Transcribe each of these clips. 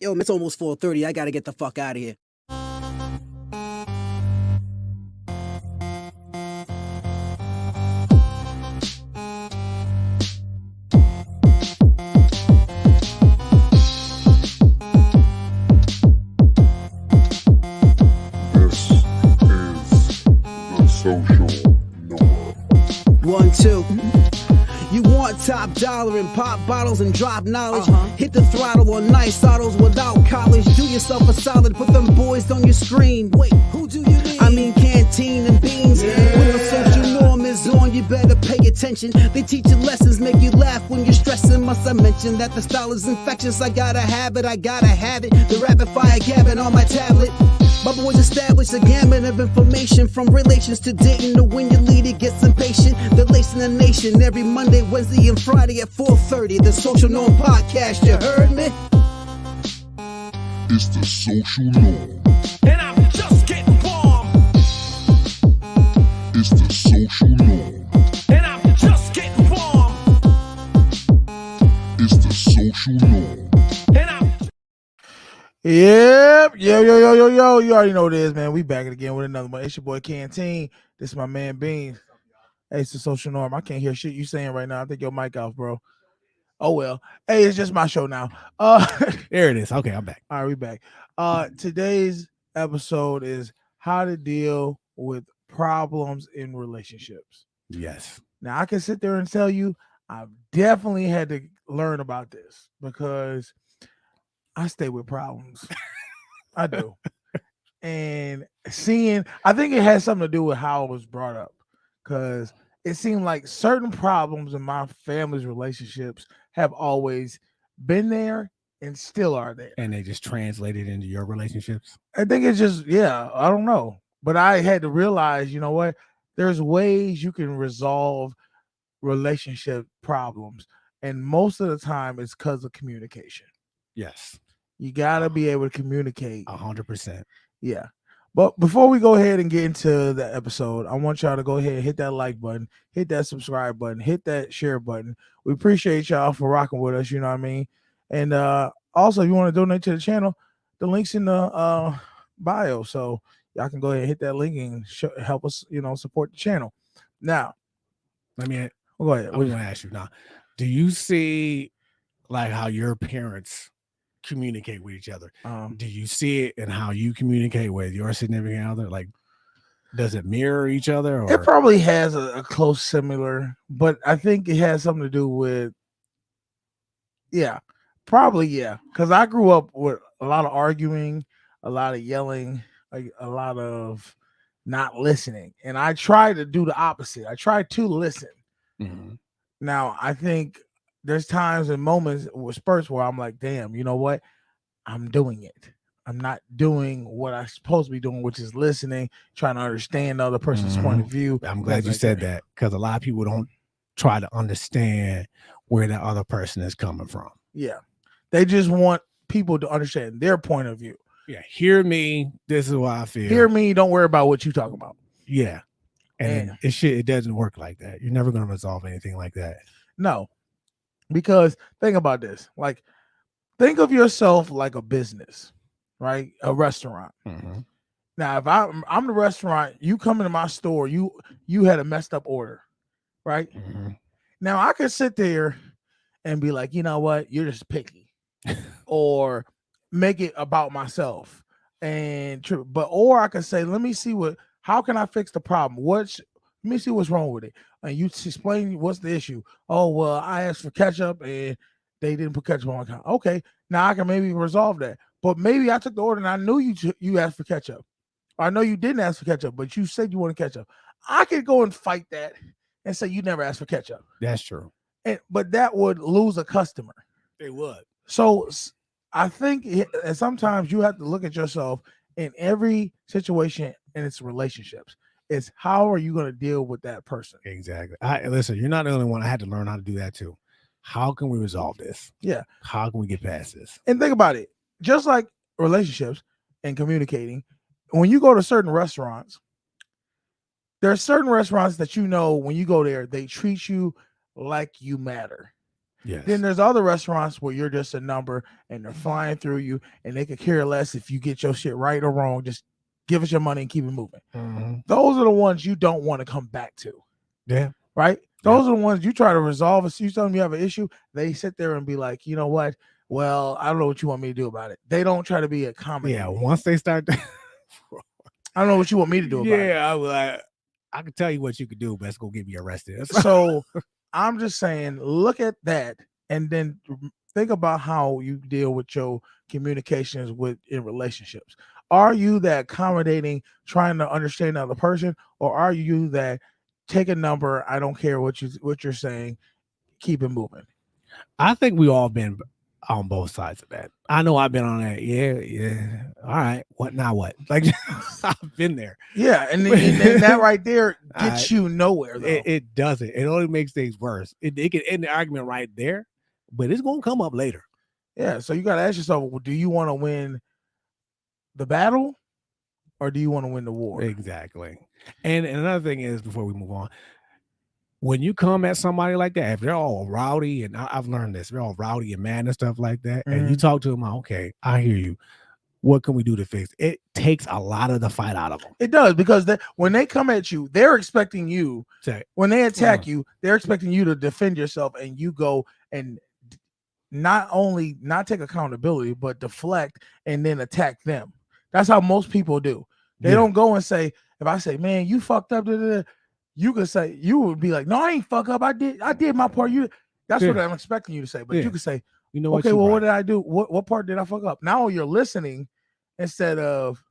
Yo, it's almost 4:30. I gotta get the fuck out of here. This is the Social Norm. 1, 2. You want top dollar and pop bottles and drop knowledge. Hit the throttle on nice autos without college. Do yourself a solid, put them boys on your screen. Wait, who do you mean? I mean canteen and beans. When the social norm is on, you better pay attention. They teach you lessons, make you laugh when you're stressing. Must I mention that the style is infectious? I gotta have it, I gotta have it. The rapid fire gabbing on my tablet. My boys established a gamut of information from relations to dating to when your leader gets impatient. They're lacing the nation every Monday, Wednesday, and Friday at 4:30. The Social Norm Podcast, you heard me? It's the Social Norm. And I'm just getting warm. It's the Social Norm. And I'm just getting warm. It's the Social Norm. And I'm Yep. Yo. You already know what it is, man. We back again with another one. It's your boy Canteen. This is my man Bean. Hey, it's the Social Norm. I can't hear shit you saying right now. I think your mic off, bro. Oh well. Hey, it's just my show now. There it is. Okay, I'm back. All right, we back. Today's episode is how to deal with problems in relationships. Yes. Now I can sit there and tell you I've definitely had to learn about this because I stay with problems. I do. And I think it has something to do with how I was brought up because it seemed like certain problems in my family's relationships have always been there and still are there. And they just translated into your relationships. I think it's just, I don't know. But I had to realize, you know what? There's ways you can resolve relationship problems. And most of the time it's because of communication. Yes. You got to be able to communicate. 100%. Yeah. But before we go ahead and get into the episode, I want y'all to go ahead and hit that like button, hit that subscribe button, hit that share button. We appreciate y'all for rocking with us, you know what I mean? And also, if you want to donate to the channel, the link's in the bio. So y'all can go ahead and hit that link and help us, support the channel. Now, Let me go ahead. I'm going to ask you now. Do you see like how your parents communicate with each other? Do you see it in how you communicate with your significant other? Like, does it mirror each other? Or? It probably has a close similar, but I think it has something to do with, because I grew up with a lot of arguing, a lot of yelling, like a lot of not listening, and I try to do the opposite. I try to listen. Mhm. Now, I think there's times and moments with spurts where I'm like, damn, you know what? I'm doing it. I'm not doing what I'm supposed to be doing, which is listening, trying to understand the other person's point of view. I'm glad you said that because a lot of people don't try to understand where that other person is coming from. Yeah. They just want people to understand their point of view. Yeah. Hear me. This is what I feel. Hear me. Don't worry about what you talk about. Yeah. And it doesn't work like that. You're never going to resolve anything like that. No. Because think about this. Like, think of yourself like a business, right? A restaurant. Mhm. Now, if I'm the restaurant, you come into my store, you had a messed up order, right? Mhm. Now, I could sit there and be like, you know what? You're just picky. Or make it about myself. Or I could say, let me see how can I fix the problem? Let me see what's wrong with it. And you explain what's the issue. Oh, well, I asked for ketchup and they didn't put ketchup on my account. Okay, now I can maybe resolve that. But maybe I took the order and I knew you asked for ketchup. Or I know you didn't ask for ketchup, but you said you wanted ketchup. I could go and fight that and say you never asked for ketchup. That's true. But that would lose a customer. It would. So I think sometimes you have to look at yourself in every situation in its relationships. It's how are you going to deal with that person? Exactly. Listen, you're not the only one. I had to learn how to do that too. How can we resolve this? Yeah. How can we get past this? And think about it. Just like relationships and communicating, when you go to certain restaurants, there are certain restaurants that when you go there, they treat you like you matter. Yes. Then there's other restaurants where you're just a number and they're flying through you and they could care less if you get your shit right or wrong. Just give us your money and keep it moving. Those are the ones you don't want to come back to. Yeah. Right? Those are the ones you try to resolve. If you tell them you have an issue, they sit there and be like, you know what? Well, I don't know what you want me to do about it. They don't try to be accommodating. Yeah. Once they start, I don't know what you want me to do about it. Yeah, I can tell you what you could do, but it's gonna get me arrested. So I'm just saying, look at that and then think about how you deal with your communications in relationships. Are you that accommodating, trying to understand the other person, or are you that take a number? I don't care what you're saying. Keep it moving. I think we all been on both sides of that. I know I've been on that. Yeah. All right. What now? What? Like I've been there. Yeah, and that right there gets you nowhere. Though. It doesn't. It only makes things worse. It can end the argument right there, but it's gonna come up later. Yeah. So you got to ask yourself: do you want to win the battle, or do you want to win the war? Exactly. And another thing is, before we move on, when you come at somebody like that, if they're all rowdy, and I've learned this, they're all rowdy and mad and stuff like that, and you talk to them, okay, I hear you. What can we do to fix it? It takes a lot of the fight out of them. It does, because when they come at you, they're expecting you. When they attack you, they're expecting you to defend yourself, and you go and not only not take accountability, but deflect and then attack them. That's how most people do. They don't go and say, if I say, man, you fucked up, you could say, you would be like, no, I ain't fuck up. I did my part. That's what I'm expecting you to say. But you could say, you know, okay, well, what did I do? What part did I fuck up? Now you're listening instead of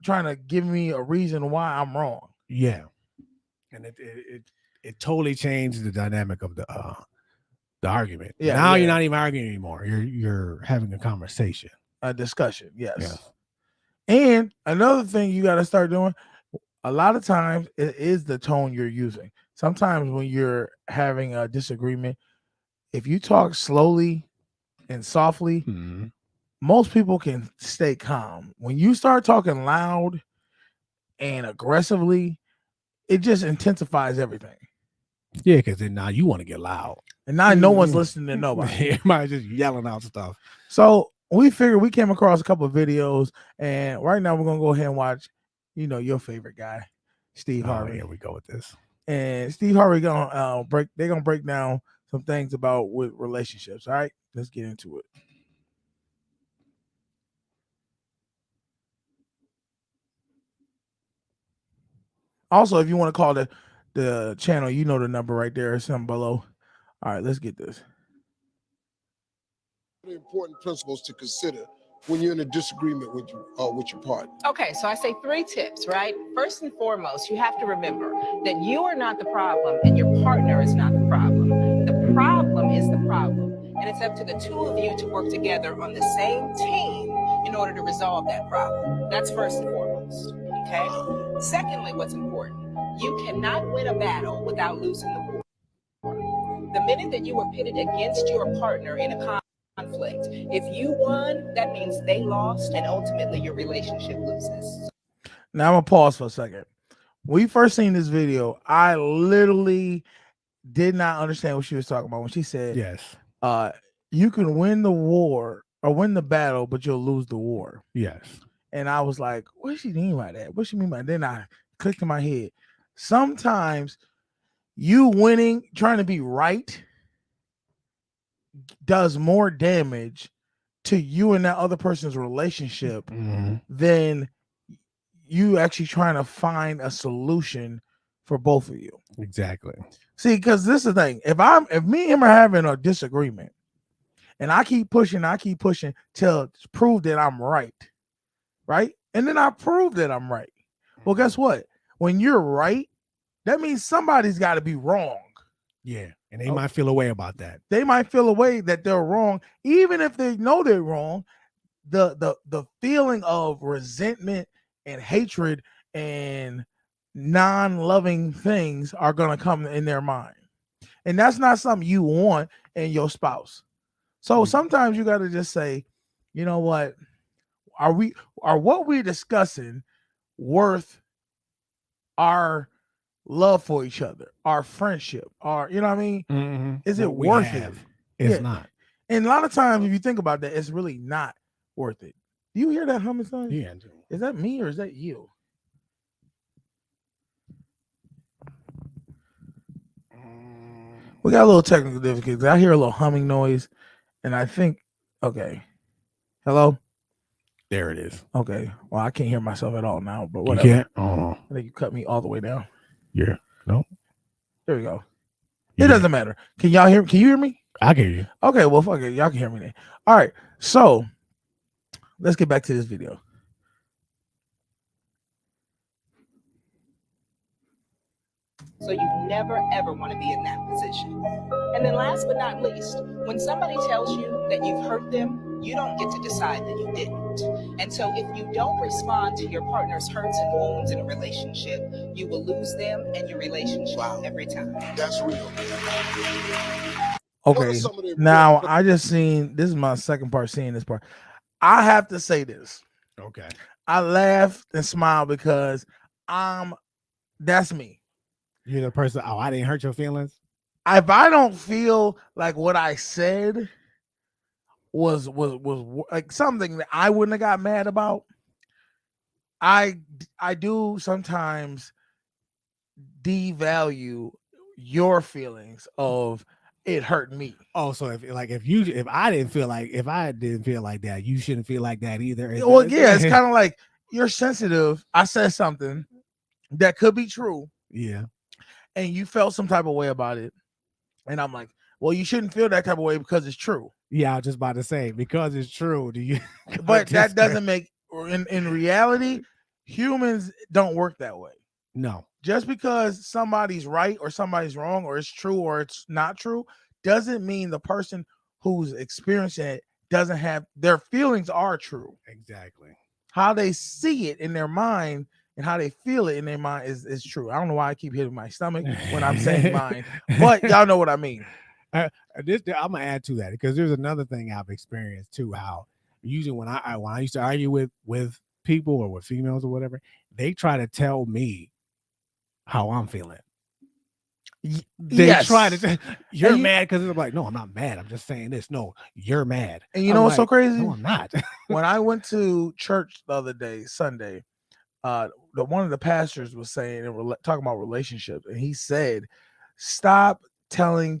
trying to give me a reason why I'm wrong. Yeah. And it totally changed the dynamic of the argument. Yeah. Now you're not even arguing anymore. You're having a conversation. A discussion, yes. And another thing you got to start doing, a lot of times it is the tone you're using. Sometimes when you're having a disagreement, if you talk slowly and softly, most people can stay calm. When you start talking loud and aggressively, it just intensifies everything. Yeah, because then now you want to get loud. And now no one's listening to nobody. Everybody's just yelling out stuff. So we figured we came across a couple of videos, and right now we're going to go ahead and watch, your favorite guy, Steve Harvey. Here we go with this. And Steve Harvey they're gonna break down some things with relationships. All right, let's get into it. Also, if you want to call the channel, you know the number right there, something below. All right, let's get this. Important principles to consider when you're in a disagreement with your partner. Okay, so I say 3 tips, right? First and foremost, you have to remember that you are not the problem and your partner is not the problem. The problem is the problem. And it's up to the two of you to work together on the same team in order to resolve that problem. That's first and foremost, okay? Secondly, what's important, you cannot win a battle without losing the war. The minute that you are pitted against your partner in a conflict, if you won, that means they lost, and ultimately your relationship loses. Now I'm gonna pause for a second. When we first seen this video, I literally did not understand what she was talking about when she said, yes, you can win the war or win the battle, but you'll lose the war. Yes. And I was like, what does she mean by that? What does she mean by that? Then I clicked in my head. Sometimes you winning, trying to be right, does more damage to you and that other person's relationship than you actually trying to find a solution for both of you. Exactly. See, because this is the thing. If me and him are having a disagreement and I keep pushing till to prove that I'm right? And then I prove that I'm right. Well, guess what? When you're right, that means somebody's got to be wrong. Yeah. And they might feel a way about that. They might feel a way that they're wrong, even if they know they're wrong. The feeling of resentment and hatred and non-loving things are going to come in their mind. And that's not something you want in your spouse. So sometimes you got to just say, you know what? Are what we're discussing worth our love for each other, our friendship, our, you know what I mean? Mhm. Is it What we worth have, it? It's Yeah. not. And a lot of times, if you think about that, it's really not worth it. Do you hear that humming sound? Yeah. Is that me or is that you? We got a little technical difficulties. I hear a little humming noise, and I think, okay. Hello? There it is. Okay. Well, I can't hear myself at all now, but You whatever. can't. Oh, I think you cut me all the way down. yeah. No, There we go. you It doesn't matter. Can y'all hear? Can you hear me? I can hear you. Okay. Well, fuck it. Y'all can hear me then. All right. So let's get back to this video. So you never ever want to be in that position. And then last but not least, when somebody tells you that you've hurt them, you don't get to decide that you didn't. And so if you don't respond to your partner's hurts and wounds in a relationship, you will lose them and your relationship every time. That's real. What are Okay. some of the Now important- I just seen this is my second part seeing this part. I have to say this. Okay. I laughed and smiled because that's me. You're the person. Oh, I didn't hurt your feelings. If I don't feel like what I said was like something that I wouldn't have got mad about, I do sometimes devalue your feelings of it hurt me. Oh, so if I didn't feel like that, you shouldn't feel like that either. Well, yeah, it's kind of like you're sensitive. I said something that could be true, yeah. and you felt some type of way about it, and I'm like, well, you shouldn't feel that type of way because it's true. Yeah, I was just about to say because it's true. Do you? But that doesn't make in reality, humans don't work that way. No. Just because somebody's right or somebody's wrong or it's true or it's not true doesn't mean the person who's experiencing it doesn't have their feelings are true. Exactly. How they see it in their mind and how they feel it in their mind is true. I don't know why I keep hitting my stomach when I'm saying mine, but y'all know what I mean. I'm gonna add to that because there's another thing I've experienced too. How usually when I used to argue with people or with females or whatever, they try to tell me how I'm feeling. They try to say, you're mad because I'm like, no, I'm not mad. I'm just saying this. No, you're mad. And you know what's so crazy? No, I'm not. When I went to church the other day, Sunday, one of the pastors was saying and talking about relationships, and he said, "Stop telling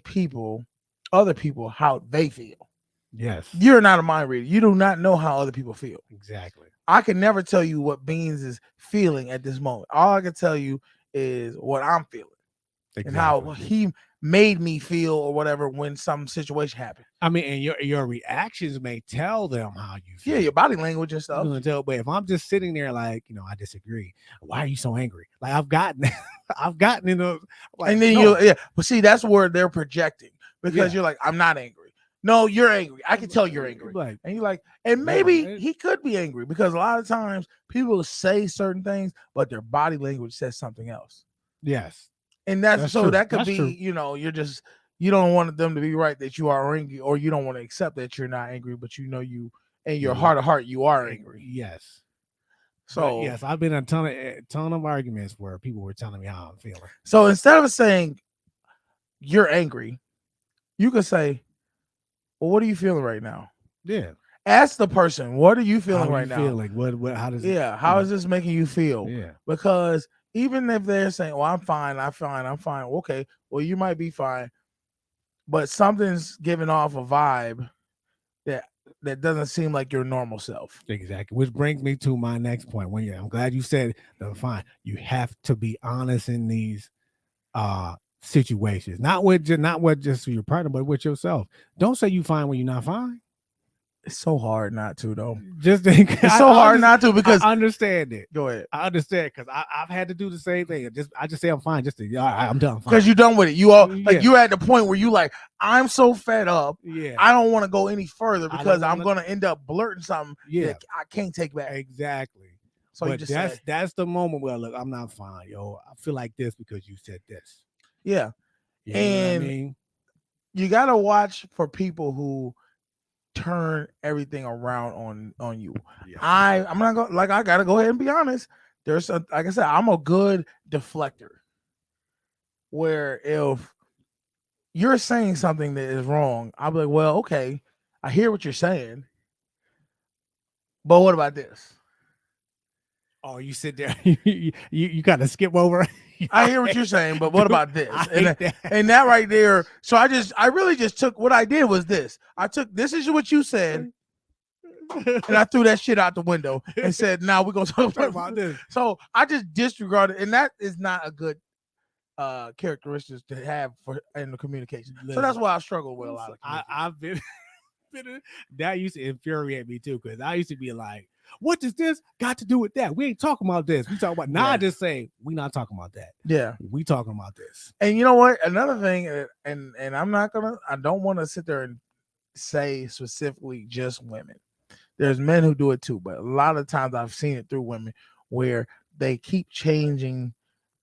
other people how they feel." Yes, you're not a mind reader. You do not know how other people feel. Exactly. I can never tell you what Beans is feeling at this moment. All I can tell you is what I'm feeling. Exactly. And how he made me feel or whatever when some situation happened. I mean, and your reactions may tell them how you feel. Yeah, your body language and stuff. You're gonna tell, but if I'm just sitting there like, I disagree. Why are you so angry? Like I've gotten in a like, and then but see, that's where they're projecting because you're like, I'm not angry. No, you're angry. I can tell you're angry. Like, and you're like, and maybe he could be angry because a lot of times people say certain things, but their body language says something else. Yes. And that's so true. that could that's be, true. You don't want them to be right that you are angry, or you don't want to accept that you're not angry, but you in your heart of heart, you are angry. Yes. So but yes, I've been in a ton of arguments where people were telling me how I'm feeling. So instead of saying you're angry, you could say, well, what are you feeling right now? Yeah. Ask the person, what are you feeling right now? Feeling? What how does how is this making you feel? Yeah. Because even if they're saying, well, I'm fine. Okay, well, you might be fine, but something's giving off a vibe that doesn't seem like your normal self. Exactly. Which brings me to my next point. I'm glad you said that fine. You have to be honest in these situations. Not with just your partner, but with yourself. Don't say you fine when you're not fine. It's so hard not to, though. Just it's so hard not to because I understand it. Go ahead. I understand because I've had to do the same thing. I just say I'm fine. Just to, all right, I'm done. Because you're done with it. You all like you're at the point where you like, I'm so fed up. Yeah. I don't want to go any further because I'm gonna end up blurting something. Yeah. That I can't take back. Exactly. So but that's the moment where look, I'm not fine, yo. I feel like this because you said this. Yeah. You know and what I mean? You gotta watch for people who turn everything around on you. Yeah. I'm not going I gotta go ahead and be honest. Like I said, I'm a good deflector. where if you're saying something that is wrong, I'll be like, well, okay, I hear what you're saying, but what about this? Oh, you sit there, you kind of skip over. I hear what you're saying, but what Dude, about this? I And hate that. and that right there. So I really just took what I did was this. I took this is what you said, and I threw that shit out the window and said, "Now we're gonna talk about this. So I just disregarded, and that is not a good characteristics to have for in the communication. So that's why I struggle with a lot of. I've been that used to infuriate me too, because I used to be like, what does this got to do with that? We ain't talking about this. We talking about now. I just say we not talking about that. Yeah, we talking about this. And you know what? Another thing, and I don't want to sit there and say specifically just women. There's men who do it too, but a lot of times I've seen it through women where they keep changing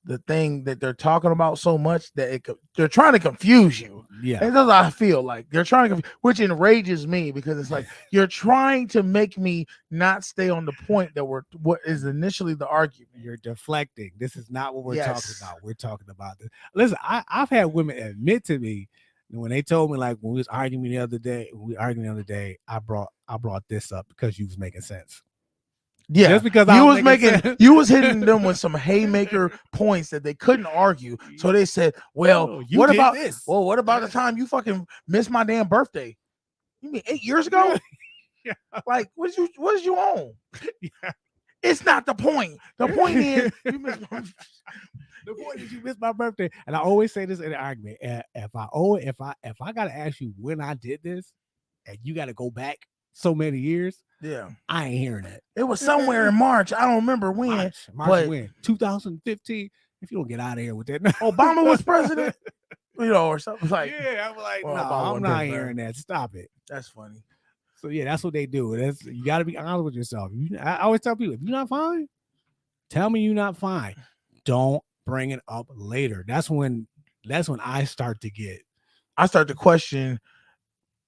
the thing that they're talking about so much that they're trying to confuse you. Yeah, and that's what I feel like they're trying to, which enrages me because it's like you're trying to make me not stay on the point that what is initially the argument. You're deflecting. This is not what we're talking Yes. about. We're talking about this. Listen, I've had women admit to me when they told me, like, when we was arguing the other day, I brought this up because you was making sense. Yeah, just because you was hitting them with some haymaker points that they couldn't argue. So they said, "Well, what about this? Well, what about the time you fucking missed my damn birthday? You mean 8 years ago? Yeah. Like, what did you own? Yeah. It's not the point. The point is, you missed the point is you missed my birthday." And I always say this in an argument: if I gotta ask you when I did this, and you got to go back so many years. Yeah, I ain't hearing that. It was somewhere in March. I don't remember when. March when? 2015. If you don't get out of here with that, Obama was president, or something like. Yeah, I'm like, well, no, I'm not hearing that. Stop it. That's funny. So yeah, that's what they do. You got to be honest with yourself. I always tell people, if you're not fine, tell me you're not fine. Don't bring it up later. That's when I start to question.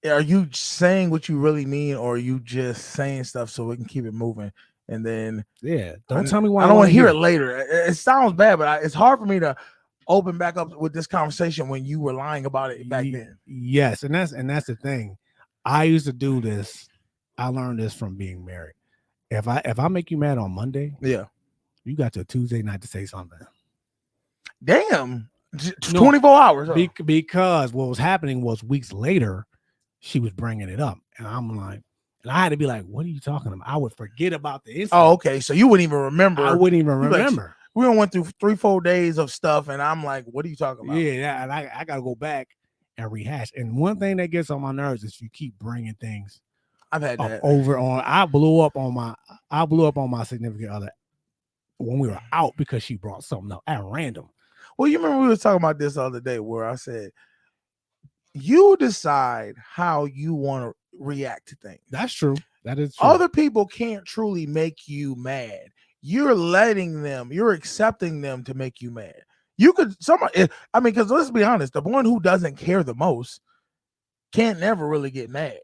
Are you saying what you really mean, or are you just saying stuff so we can keep it moving? And then, don't tell me why. I don't want to hear it later. It sounds bad, but it's hard for me to open back up with this conversation when you were lying about it back then. Yes, and that's the thing. I used to do this. I learned this from being married. If I make you mad on Monday, you got till Tuesday night to say something. Damn, 24 hours. Huh? Because what was happening was weeks later, she was bringing it up, and I'm like, and I had to be like, "What are you talking about?" I would forget about the incident. Oh, okay. So you wouldn't even remember. I wouldn't even remember. We went through 3-4 days of stuff, and I'm like, "What are you talking about?" Yeah, and I got to go back and rehash. And one thing that gets on my nerves is you keep bringing things. I've had that over on. I blew up on my significant other when we were out because she brought something up at random. Well, you remember we were talking about this the other day where I said, you decide how you want to react to things. That's true. That is true. Other people can't truly make you mad. You're accepting them to make you mad. Because let's be honest, the one who doesn't care the most can't never really get mad.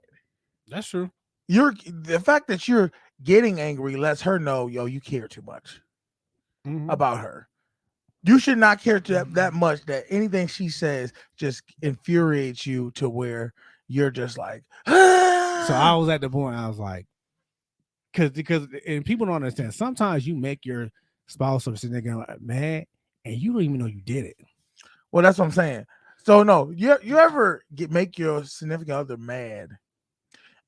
That's true. The fact that you're getting angry lets her know, you care too much about her. You should not care that much that anything she says just infuriates you to where you're just like. Ah! So I was at the point I was like, because and people don't understand. Sometimes you make your spouse or significant mad, and you don't even know you did it. Well, that's what I'm saying. So no, you ever make your significant other mad,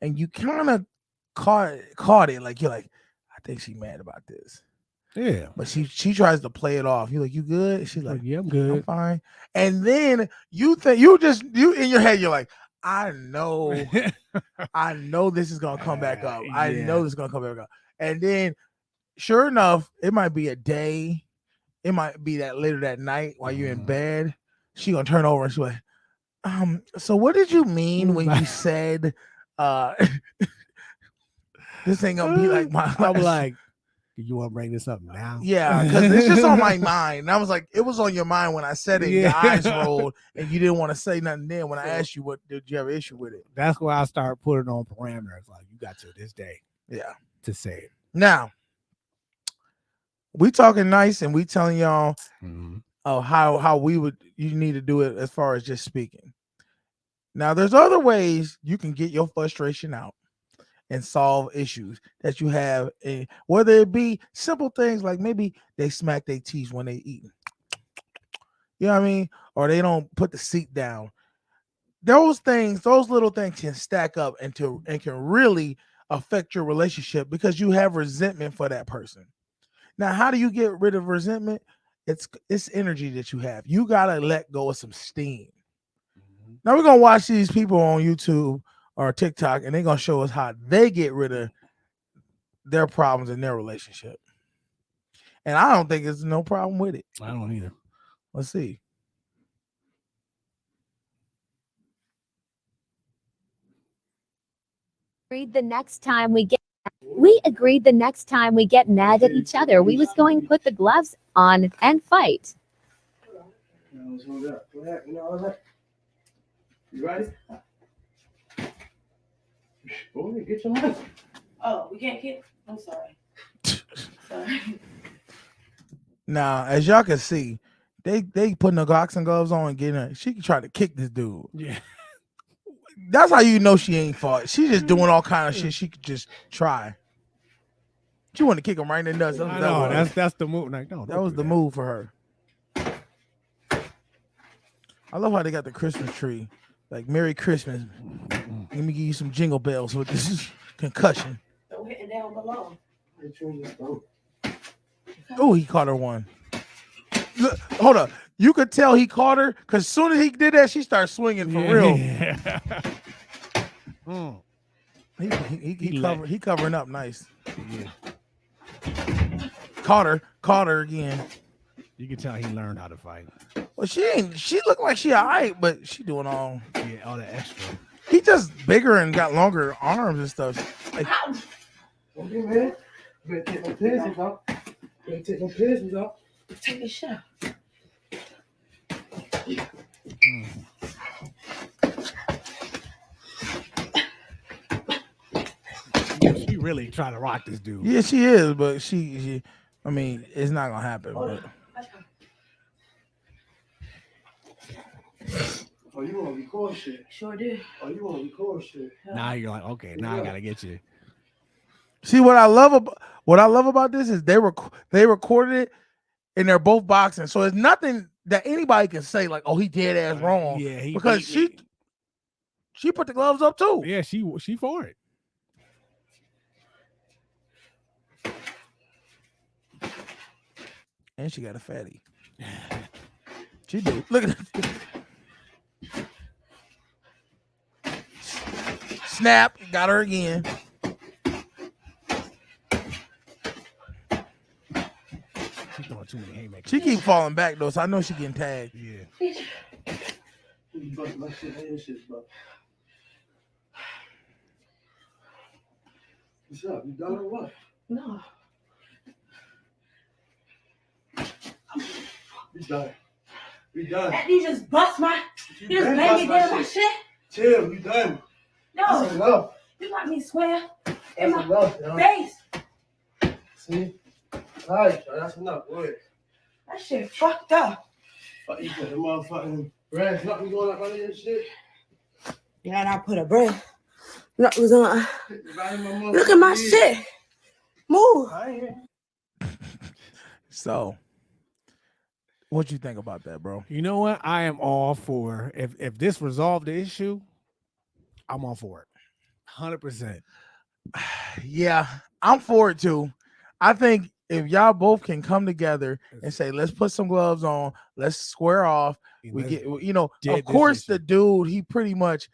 and you kind of caught it, like you're like, I think she's mad about this. Yeah, but she tries to play it off. You're like, you good? She's like, yeah, I'm good. I'm fine. And then you think you in your head, you're like, I know this is gonna come back up. I know this is gonna come back up. And then, sure enough, it might be a day. It might be that later that night while you're in bed. She gonna turn over and she's like, so what did you mean when you said this ain't gonna be like my? I'm like, you want to bring this up now? Yeah, because it's just on my mind. And I was like, it was on your mind when I said it. Your eyes rolled, and you didn't want to say nothing then. When I asked you, what did you have an issue with it? That's why I started putting on parameters. Like, you got to this day, to say it. Now, we talking nice, and we telling y'all how you need to do it as far as just speaking. Now, there's other ways you can get your frustration out and solve issues that you have, whether it be simple things like maybe they smack their teeth when they eating. You know what I mean? Or they don't put the seat down. Those little things can stack up and can really affect your relationship because you have resentment for that person. Now, how do you get rid of resentment? It's energy that you have. You gotta let go of some steam. Now we're gonna watch these people on YouTube or TikTok, and they're gonna show us how they get rid of their problems in their relationship. And I don't think there's no problem with it. I don't either. Let's see. We agreed the next time we get mad at each other, we was going to put the gloves on and fight. You ready? Go ahead, get your mic. Oh, we can't get. I'm sorry. Sorry. Now, as y'all can see, they putting the boxing gloves on and getting her. She can try to kick this dude. Yeah. That's how you know she ain't fought. She's just doing all kind of shit. She could just try. She wanted to kick him right in the nuts. I know, that's the move. Like, no, that was the move for her. I love how they got the Christmas tree. Like, Merry Christmas. Let me give you some jingle bells with this concussion. Don't hit it down below. Oh, he caught her one. Look, hold up. You could tell he caught her because as soon as he did that, she started swinging for real. He covering up nice. Yeah. Caught her again. You can tell he learned how to fight. Well, she looked like she all right, but she doing all the extra. He just bigger and got longer arms and stuff. Like, Okay, man. You better take no piercings out. Take this shit out. She really trying to rock this dude. yeah, she is, but she I mean, it's not gonna happen. But Oh, you want to record shit? Sure did. Oh, you want to record shit? Now you're like, okay, now I gotta get you. see what I love about this is they recorded it and they're both boxing, so it's nothing that anybody can say like, oh, he dead ass wrong. Yeah, because she put the gloves up too. Yeah, she for it. And she got a fatty. She do. Look at that. Snap, got her again. She's throwing too many haymakers. She keep falling back though, so I know she getting tagged. Yeah. You bust my shit and your shit, bro. What's up? You done or what? No. We done. We done. That you just bust my. You just been bang me bust down my my shit. Chill, we done. No. That's enough. You got me swear in That's my enough, yo. face. See? All right, yo, that's enough. Go ahead. That shit fucked up. Fuck, you put the motherfucking bread nothing going up under your shit. Yeah, and I put a bread. Nothing was on. Look at my shit. Move. So, what you think about that, bro? You know what? I am all for if this resolved the issue, I'm all for it. 100%. Yeah, I'm for it too. I think if y'all both can come together and say, let's put some gloves on, let's square off. We get, of course, the dude, he pretty much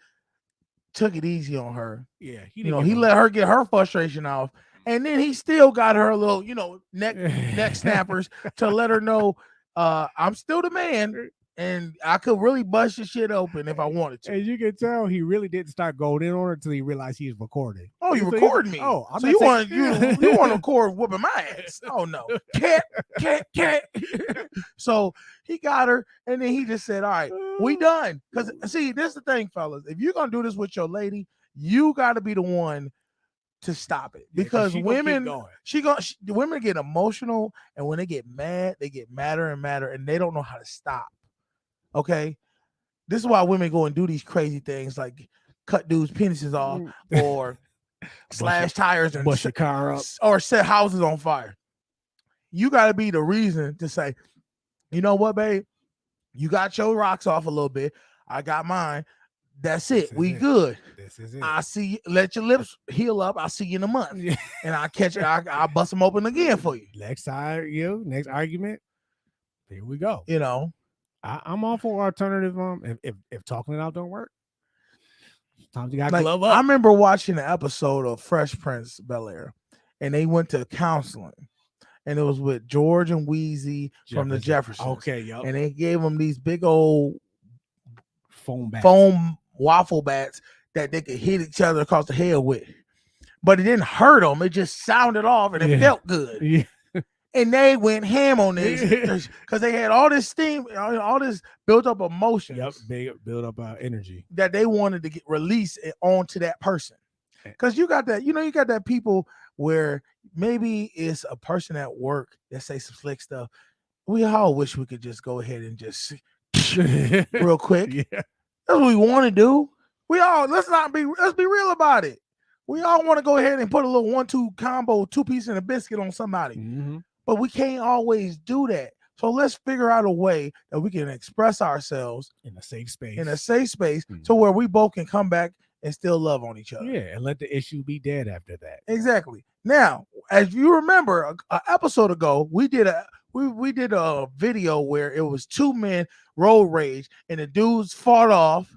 took it easy on her. Yeah, he let her get her frustration off, and then he still got her a little, neck snappers to let her know, I'm still the man, and I could really bust your shit open if I wanted to. As you can tell, he really didn't start going in on her until he realized he was recording. Oh, you recording me? Oh, I'm so not you saying- want you want to record whooping my ass? Oh no, cat. So he got her, and then he just said, "All right, we done." Because see, this is the thing, fellas. If you're gonna do this with your lady, you got to be the one to stop it Yeah, because she gonna keep women, going. the women get emotional, and when they get mad, they get madder and madder, and they don't know how to stop. Okay, this is why women go and do these crazy things like cut dudes' penises off or slash tires and bust your car up. or set houses on fire. You got to be the reason to say, you know what, babe, you got your rocks off a little bit, I got mine. That's it. We good. This is it. I see you. Let your lips heal up. I'll see you in a month, and I'll bust them open again for you. Next argument. Here we go. You know, I'm all for alternative. If talking it out don't work, sometimes you got to like, glove up. I remember watching an episode of Fresh Prince Bel-Air, and they went to counseling, and it was with George and Wheezy from the Jeffersons. Okay, yep. And they gave them these big old foam waffle bats that they could hit each other across the head with, but it didn't hurt them. It just sounded off, and it felt good. Yeah. And they went ham on this because they had all this steam, all this built up emotions. Yep, they build up energy that they wanted to get released onto that person. Because you got that, you got that people where maybe it's a person at work that say some slick stuff. We all wish we could just go ahead and just real quick. Yeah. That's what we want to do. Let's be real about it. We all want to go ahead and put a little 1-2 combo, 2-piece and a biscuit on somebody. Mm-hmm. But we can't always do that. So let's figure out a way that we can express ourselves in a safe space. To where we both can come back and still love on each other. Yeah, and let the issue be dead after that. Exactly. Now, as you remember, an episode ago, we did a video where it was two men road rage, and the dudes fought off,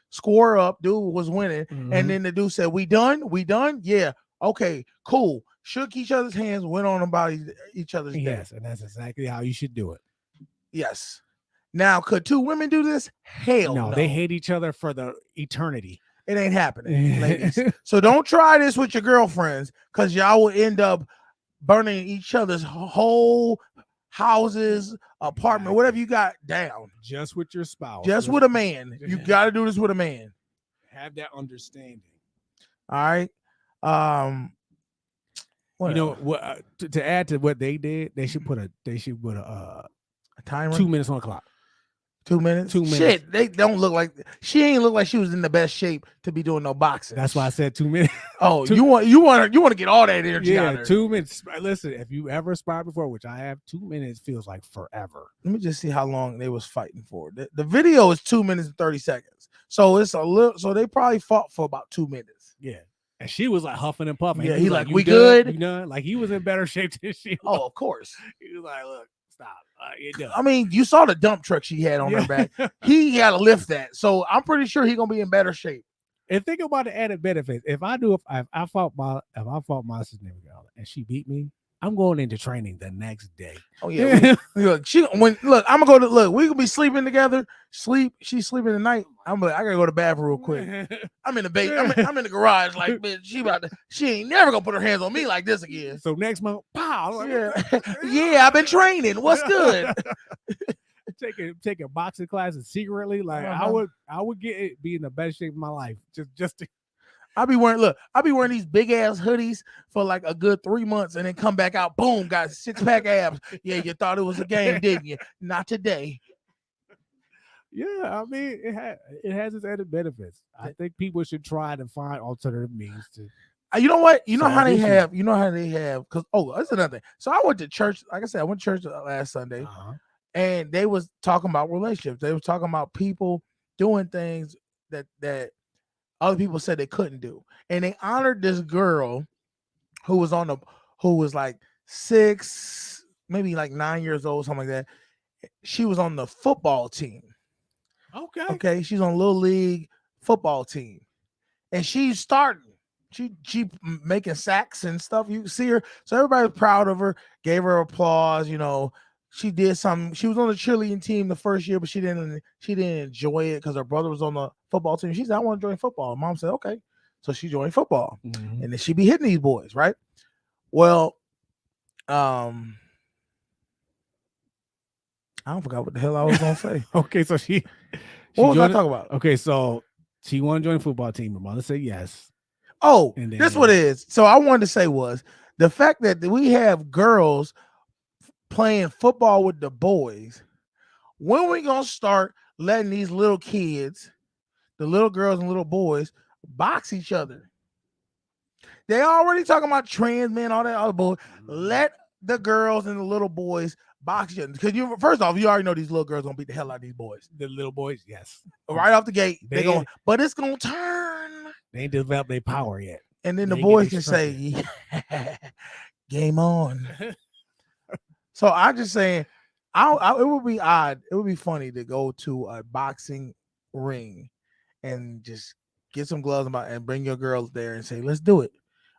score up, dude was winning, and then the dude said, "We done? Yeah, okay, cool." Shook each other's hands, went on about each other's day. Yes, and that's exactly how you should do it. Yes. Now, could two women do this? Hell no. They hate each other for the eternity. It ain't happening, ladies. So don't try this with your girlfriends, because y'all will end up burning each other's whole houses, apartment, whatever you got down. Just with your spouse. Just with a man. You got to do this with a man. Have that understanding. All right. What to add to what they did, they should put a timer, 2 minutes on the clock. 2 minutes. 2 minutes. Shit, they don't look like she ain't look like she was in the best shape to be doing no boxing. That's why I said 2 minutes. Oh, you want to get all that energy out of her. 2 minutes. Listen, if you ever sparred before, which I have, 2 minutes feels like forever. Let me just see how long they was fighting for. The video is 2 minutes and 30 seconds. So it's a little. So they probably fought for about 2 minutes. Yeah. And she was like huffing and puffing. Yeah, he like, "You we done? good?" You done? Like he was in better shape than she was. Oh, of course. He was like, "Look, stop. You're done." I mean, you saw the dump truck she had on her back. He had to lift that, so I'm pretty sure he's gonna be in better shape. And think about the added benefits. If I fought my significant other and she beat me, I'm going into training the next day. Oh yeah. I'm gonna go to we gonna be sleeping together. She's sleeping tonight. I'm like, I gotta go to the bathroom real quick. I'm in the base. I'm in the garage. Like, bitch, she ain't never gonna put her hands on me like this again. So next month, pow. Yeah, I've been training. What's good? Taking boxing classes secretly. Like I would be in the best shape of my life. Just to I'll be wearing these big ass hoodies for like a good 3 months and then come back out, boom, got 6-pack abs. Yeah, you thought it was a game, didn't you? Not today. Yeah, I mean, it has its added benefits. I think people should try to find alternative means to. You know what? You know how they have. Because that's another thing. So I went to church. Like I said, I went to church last Sunday, and they was talking about relationships. They were talking about people doing things that other people said they couldn't do, and they honored this girl who was like 6, maybe like 9 years old, something like that. She was on the football team. Okay. She's on Little League football team, and she's starting. She making sacks and stuff. You see her, so everybody's proud of her. Gave her applause. She did something. She was on the cheerleading team the first year, but she didn't enjoy it because her brother was on the football team. She said, "I want to join football." Mom said, "Okay," so she joined football, and then she be hitting these boys, right? Well, I don't forgot what the hell I was gonna say. Okay, so what was I talking about? Okay, so she wanted to join the football team. Her mother said yes. Oh, And this what it is. So I wanted to say was the fact that we have girls playing football with the boys. When we gonna start letting these little kids, the little girls and little boys, box each other? They already talking about trans men, all that other bull. Let the girls and the little boys box each other. Because you, first off, you already know these little girls gonna beat the hell out of these boys. The little boys, yes. Right off the gate, They- they going, but it's gonna turn. They ain't developed their power yet. And then the They boys get can say, yeah, game on. So I just saying, it would be odd. It would be funny to go to a boxing ring and just get some gloves and bring your girls there and say, let's do it.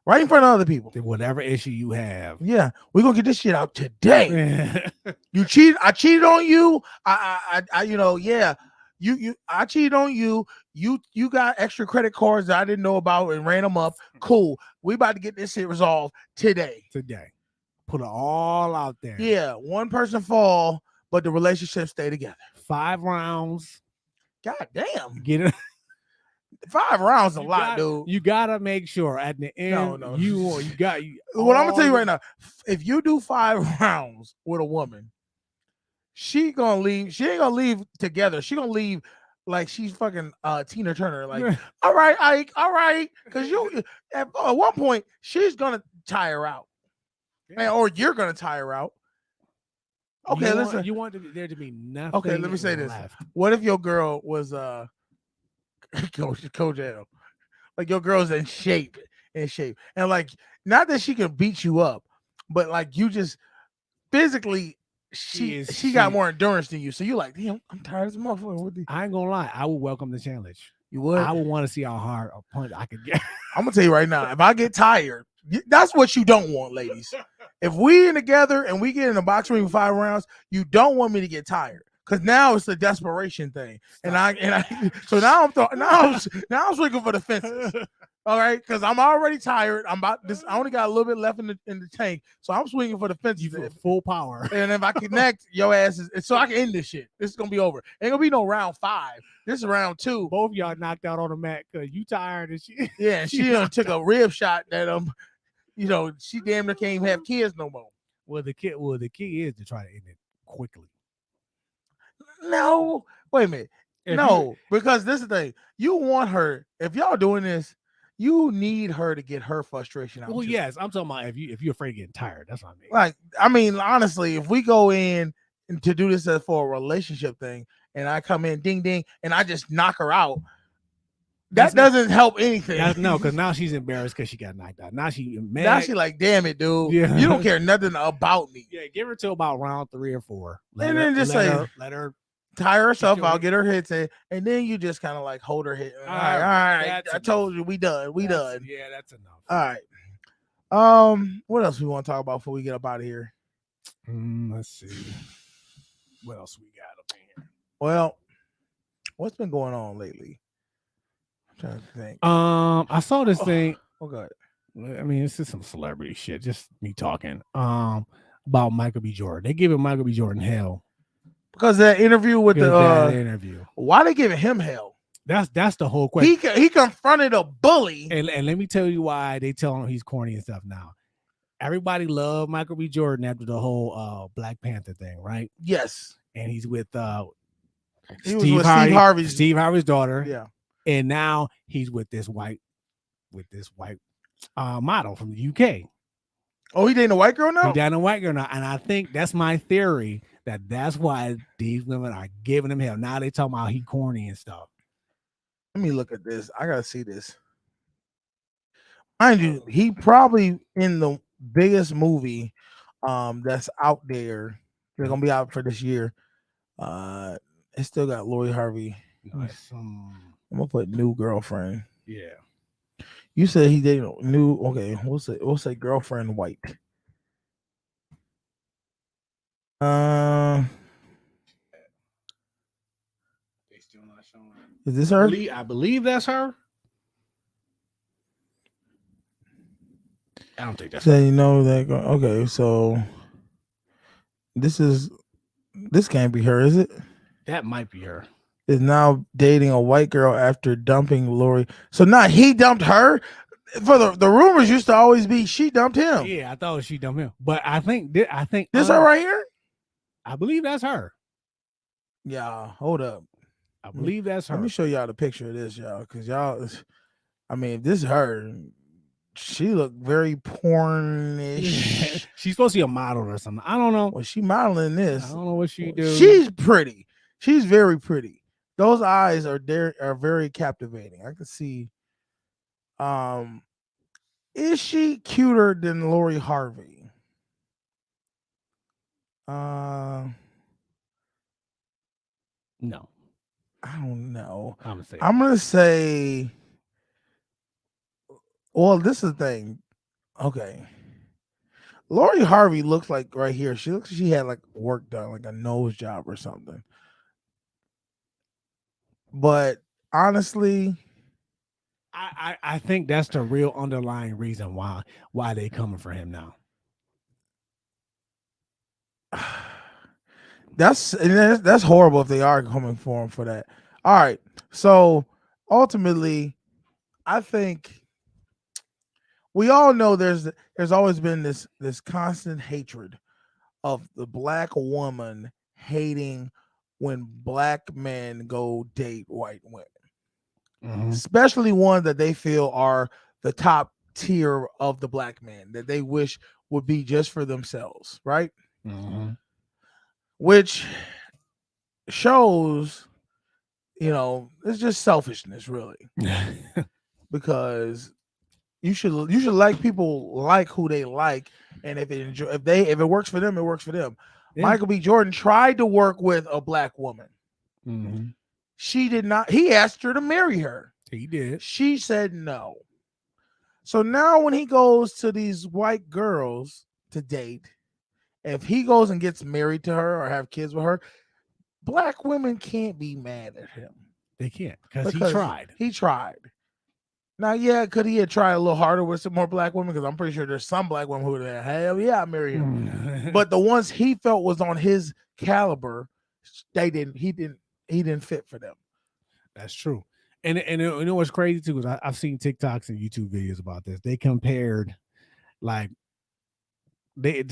Right in front of other people. Whatever issue you have. Yeah, we're gonna get this shit out today. You cheated. I cheated on you. I cheated on you. You got extra credit cards that I didn't know about and ran them up. Cool. We about to get this shit resolved today. Put it all out there. Yeah, one person fall, but the relationship stay together. 5 rounds. God damn. Get it. 5 rounds a lot, dude. You gotta make sure at the end. No. You got. What I'm gonna tell you right now, if you do 5 rounds with a woman, she gonna leave. She ain't gonna leave together. She gonna leave like she's fucking Tina Turner. Like, all right, Ike, all right, because you at one point she's gonna tire out, or you're gonna tire out. Okay, listen. You want there to be nothing. Okay, let me say this. left. What if your girl was Coach L? Like your girl's in shape, and like not that she can beat you up, but like you just physically, she got more endurance than you. So you're like, damn, I'm tired of this motherfucker. I ain't gonna lie, I would welcome the challenge. You would? I would want to see how hard a punch I could get. I'm gonna tell you right now, if I get tired, that's what you don't want, ladies. If we in together and we get in a box ring 5 rounds, you don't want me to get tired. Because now it's a desperation thing, and I so now I'm swinging for the fences. All right, because I'm already tired. I'm about this. I only got a little bit left in the tank, so I'm swinging for the fences. You feel full power, and if I connect, your ass is so I can end this shit. This is gonna be over. Ain't gonna be no round 5. This is round 2. Both of y'all knocked out on the mat because you tired and she. Yeah, and she took a rib shot that she damn near can't even have kids no more. Well, the key is to try to end it quickly. No, wait a minute. Because this is the thing. You want her, if y'all doing this, you need her to get her frustration out. Well, too. yes, I'm talking about if you're afraid of getting tired. That's what I mean. Like, I mean, honestly, if we go in to do this for a relationship thing, and I come in ding ding, and I just knock her out, that doesn't help anything. No, because now she's embarrassed because she got knocked out. Now she mad. Now she like, damn it, dude. Yeah. You don't care nothing about me. Yeah, give her till about round 3 or 4. And then just say, let her tire herself out, get her hits in, and then you just kind of like hold her hit. All right. I told you we done. We done. Yeah, that's enough. All right. What else we want to talk about before we get up out of here? Let's see. What else we got up in here? Well, what's been going on lately? I'm trying to think. I saw this thing. Oh god. I mean, this is some celebrity shit. Just me talking. About Michael B. Jordan. They giving Michael B. Jordan hell. Because that interview with that interview. Why they giving him hell? That's the whole question. He confronted a bully. And let me tell you why they tell him he's corny and stuff now. Everybody loved Michael B. Jordan after the whole Black Panther thing, right? Yes. And he's with Steve Harvey's daughter. Yeah. And now he's with this white model from the UK. Oh, he dating a white girl now? He dating a white girl now. And I think that's my theory that's why these women are giving him hell. Now they talking about he corny and stuff. Let me look at this. I gotta see this. Mind you, he probably in the biggest movie that's out there. They're gonna be out for this year. It still got Lori Harvey. Nice. I'm gonna put new girlfriend. Yeah. You said he dated new. Okay, we'll say girlfriend white. They still not showing. Is this her? I believe that's her. I don't think that's so her. You know that. Okay, so this can't be her, is it? That might be her. Is now dating a white girl after dumping Lori. So now he dumped her. For the rumors used to always be she dumped him. Yeah, I thought she dumped him, but I think This her right here. I believe that's her. Yeah, hold up. I believe that's her. Let me show y'all the picture of this, y'all, because y'all. I mean, if this is her, she looked very pornish. She's supposed to be a model or something. I don't know. Well, she modeling this. I don't know what she do. She's pretty. She's very pretty. Those eyes are very captivating. I can see. Is she cuter than Lori Harvey? No. I don't know. I'm gonna say. Well, this is the thing. Okay. Lori Harvey looks like right here. She looks like she had like work done, like a nose job or something. But honestly, I think that's the real underlying reason why they coming for him now. That's horrible if they are coming for him for that. All right. So ultimately, I think we all know there's always been this constant hatred of the black woman hating when black men go date white women. Especially one that they feel are the top tier of the black man that they wish would be just for themselves, right? Which shows, it's just selfishness, really. Because you should like people like who they like, and if it works for them, it works for them. Yeah. Michael B. Jordan tried to work with a black woman. She did not. He asked her to marry her. He did. She said no. So now when he goes to these white girls to date, if he goes and gets married to her or have kids with her, black women can't be mad at him. They can't because he tried. He tried. Now, yeah, could he have tried a little harder with some more black women? Because I'm pretty sure there's some black women who would have, hell yeah, I marry him. But the ones he felt was on his caliber, he didn't fit for them. That's true. And you know what's crazy too is I've seen TikToks and YouTube videos about this. They compared, like, they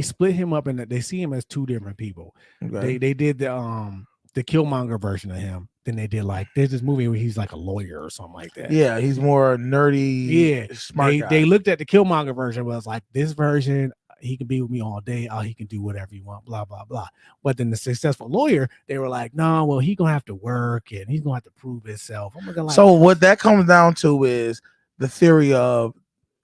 split him up and they see him as two different people. Okay. They did the Killmonger version of him. Then they did there's this movie where he's like a lawyer or something like that. Yeah, he's more nerdy. Yeah, smart guy. They looked at the Killmonger version, was like, this version, he can be with me all day. He can do whatever you want, blah, blah, blah. But then the successful lawyer, they were like, no, well, he's going to have to work and he's going to have to prove himself. So what that comes down to is the theory of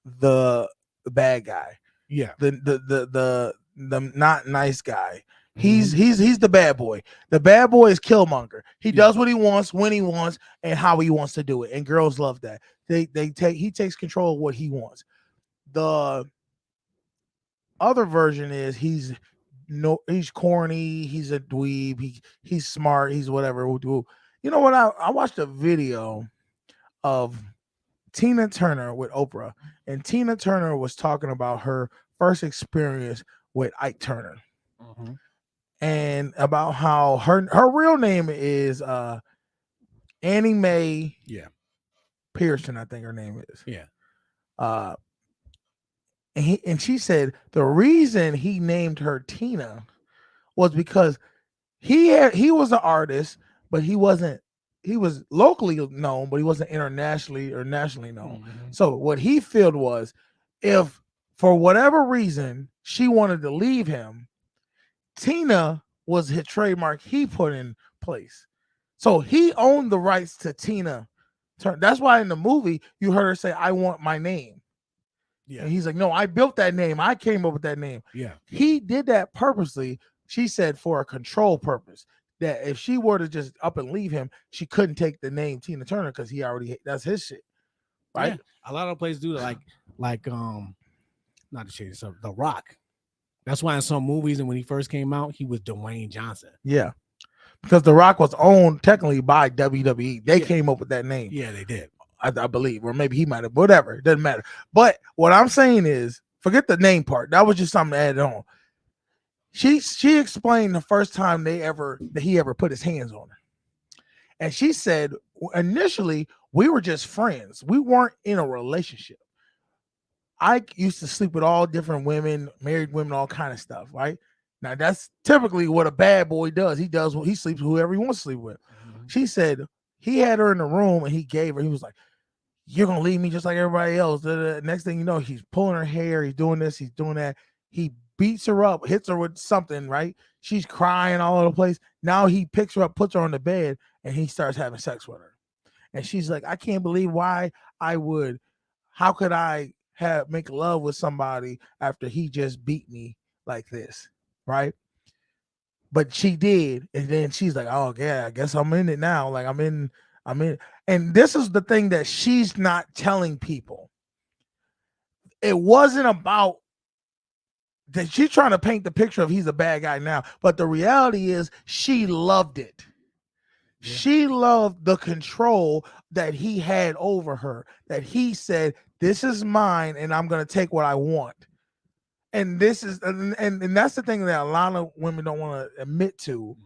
the bad guy. Yeah. The not nice guy. He's the bad boy. The bad boy is Killmonger. He does what he wants, when he wants, and how he wants to do it. And girls love that. He takes control of what he wants. The other version is he's corny, he's a dweeb, he's smart, he's whatever. You know what? I watched a video of Tina Turner with Oprah, and Tina Turner was talking about her first experience with Ike Turner. And about how her real name is Annie Mae Pearson, I think her name is. Yeah. And she said the reason he named her Tina was because he was an artist, but he was locally known, but he wasn't internationally or nationally known. So what he felt was, if for whatever reason she wanted to leave him, Tina was his trademark he put in place. So he owned the rights to Tina Turner. That's why in the movie you heard her say, I want my name. Yeah. And he's like, no, I built that name. I came up with that name. Yeah. He did that purposely, she said, for a control purpose. That if she were to just up and leave him, she couldn't take the name Tina Turner because that's his shit. Right? Yeah. A lot of places do that, like not to shade yourself, The Rock. That's why in some movies, and when he first came out, he was Dwayne Johnson. Yeah. Because The Rock was owned technically by WWE. They came up with that name. Yeah, they did. I believe. Or maybe he might have, whatever. It doesn't matter. But what I'm saying is, forget the name part. That was just something to add on. She explained the first time that he ever put his hands on her. And she said initially We were just friends. We weren't in a relationship. I used to sleep with all different women, married women, all kind of stuff, right? Now that's typically what a bad boy does. He sleeps with whoever he wants to sleep with. She said he had her in the room and he gave her, he was like, you're gonna leave me just like everybody else. The next thing you know, he's pulling her hair, he's doing this, he's doing that. He beats her up, hits her with something, right? She's crying all over the place. Now he picks her up, puts her on the bed, and he starts having sex with her. And she's like, I can't believe how could I make love with somebody after he just beat me like this, right? But she did, and then she's like, oh yeah, I guess I'm in it now. Like I'm in. And this is the thing that she's not telling people. It wasn't about that she's trying to paint the picture of he's a bad guy now, but the reality is she loved it. Yeah. She loved the control that he had over her, that he said, this is mine and I'm going to take what I want. And this is, and that's the thing that a lot of women don't want to admit to,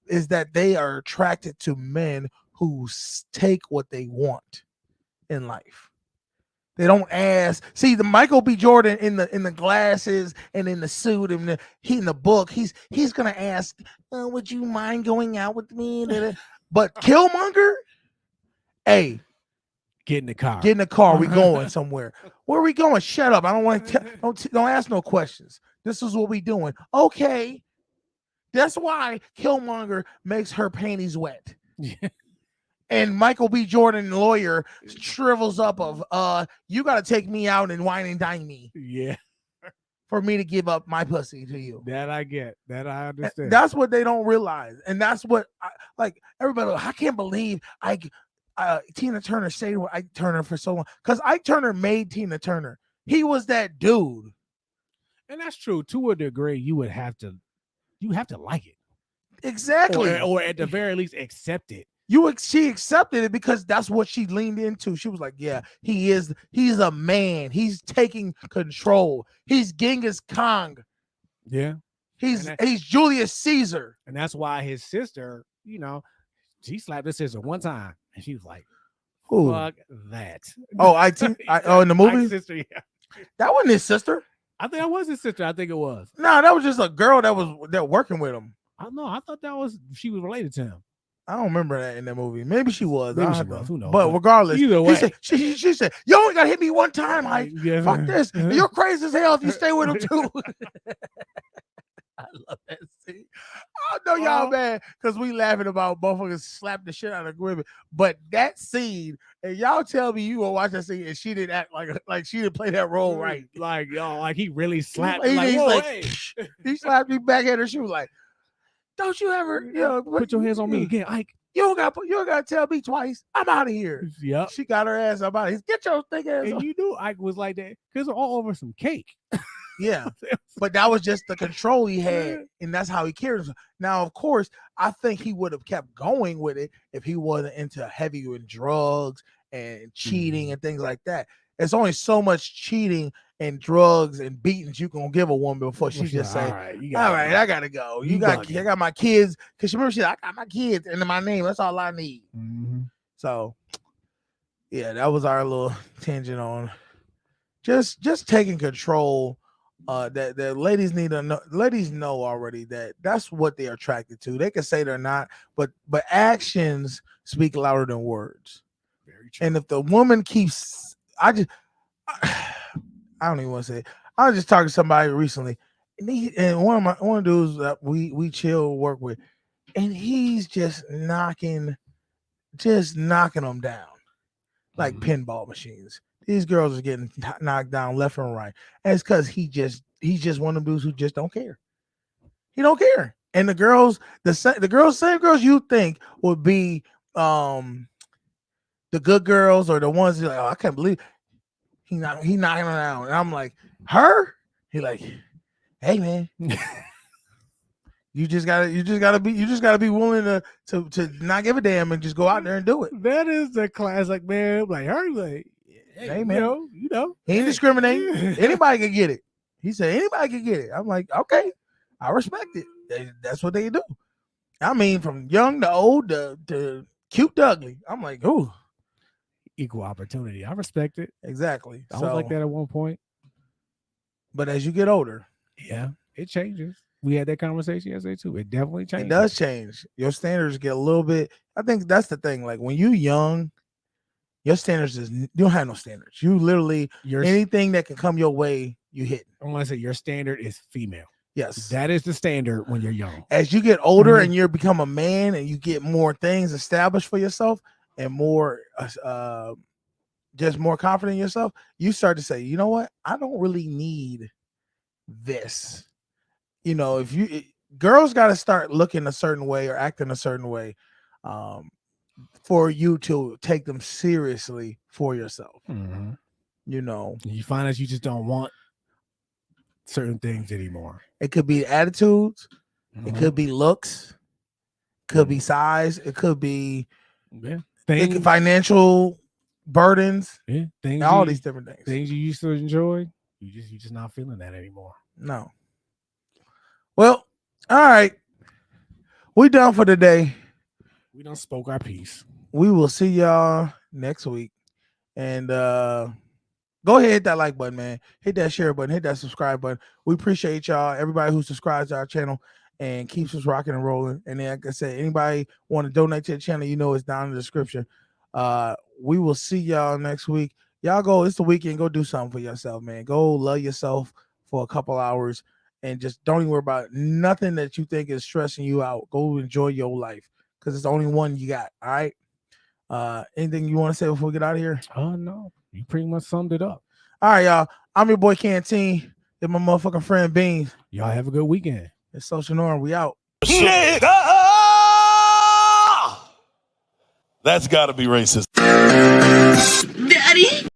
is that they are attracted to men who take what they want in life. They don't ask. See, the Michael B. Jordan in the glasses and in the suit and in the book, he's gonna ask, would you mind going out with me? But Killmonger, hey, get in the car. Get in the car. We going somewhere. Where are we going? Shut up. I don't want to. Don't ask no questions. This is what we doing. Okay. That's why Killmonger makes her panties wet. Yeah. And Michael B. Jordan, lawyer, shrivels up of you got to take me out and wine and dine me. Yeah. For me to give up my pussy to you. That I get. That I understand. That's what they don't realize. And that's what everybody, I can't believe Tina Turner stayed with Ike Turner for so long. Because Ike Turner made Tina Turner. He was that dude. And that's true. To a degree, you have to like it. Exactly. Or at the very least accept it. She accepted it because that's what she leaned into. She was like, yeah, he's a man. He's taking control. He's Genghis Khan. Yeah. He's Julius Caesar. And that's why his sister, she slapped his sister one time and she was like, fuck that. Oh, in the movie? Ike's sister, yeah. That wasn't his sister. I think that was his sister. I think it was. No, that was just a girl that was working with him. I don't know. I thought she was related to him. I don't remember that in that movie. Maybe she was. Maybe she was. Who knows? But regardless, either way, she said, "You only got to hit me one time, Mike. Fuck this. You're crazy as hell if you stay with him too." I love that scene. I know y'all mad because we laughing about motherfuckers slap the shit out of women, but that scene, and y'all tell me you gonna watch that scene and she didn't act like she didn't play that role right. Like he really slapped. He slapped me back at her. She was like, don't you ever, put your hands on me again, Ike. You don't gotta tell me twice. I'm out of here. Yep. She got her ass up out of here. Get your thick ass. And you knew Ike was like that because all over some cake. Yeah, but that was just the control he had, and that's how he carries himself. Now, of course, I think he would have kept going with it if he wasn't into heavy with drugs and cheating and things like that. There's only so much cheating and drugs and beatings you can give a woman before she just say, all right, I gotta go. I got my kids. Because remember, she said, I got my kids and my name. That's all I need. Mm-hmm. So, yeah, that was our little tangent on just taking control. That ladies need to know. Ladies know already that that's what they're attracted to. They can say they're not, but actions speak louder than words. Very true. And if the woman keeps, I don't even want to say it. I was just talking to somebody recently, and one of the dudes that we chill work with, and he's just knocking them down like pinball machines. These girls are getting knocked down left and right. And it's because he's just one of them dudes who just don't care. He don't care. And the same girls you think would be the good girls or the ones that like, oh, I can't believe he knocking her down. And I'm like, her? He like, hey man. You just gotta be willing to not give a damn and just go out there and do it. That is the classic, man. Like her, like, hey man, you know, he ain't discriminating. Anybody can get it. He said anybody can get it. I'm like, okay, I respect it. That's what they do. I mean, from young to old to cute to ugly. I'm like, ooh. equal opportunity. I respect it. Exactly. I was like that at one point. But as you get older, yeah, it changes. We had that conversation yesterday too. It definitely changes. It does change. Your standards get a little bit. I think that's the thing. Like when you young, your standards is you don't have no standards. You literally anything that can come your way, you hit. I want to say your standard is female. Yes, that is the standard when you're young. As you get older and you become a man and you get more things established for yourself and more, just more confident in yourself, you start to say, you know what? I don't really need this. You know, girls got to start looking a certain way or acting a certain way for you to take them seriously for yourself. Mm-hmm. You know, you find that you just don't want certain things anymore. It could be attitudes, it could be looks, could be size, it could be financial burdens, things, all these different things. Things you used to enjoy, you just not feeling that anymore. No. Well, all right. We done for today. We done spoke our piece. We will see y'all next week. And go ahead, hit that like button, man. Hit that share button. Hit that subscribe button. We appreciate y'all, everybody who subscribes to our channel and keeps us rocking and rolling. And then, like I said, anybody want to donate to the channel, you know it's down in the description. We will see y'all next week. Y'all go, it's the weekend. Go do something for yourself, man. Go love yourself for a couple hours and just don't even worry about nothing that you think is stressing you out. Go enjoy your life because it's the only one you got. All right. Anything you want to say before we get out of here? No. You pretty much summed it up. All right, y'all. I'm your boy Canteen. It's my motherfucking friend Beans. Y'all have a good weekend. It's Social Norm. We out. Nigga! That's got to be racist. Daddy.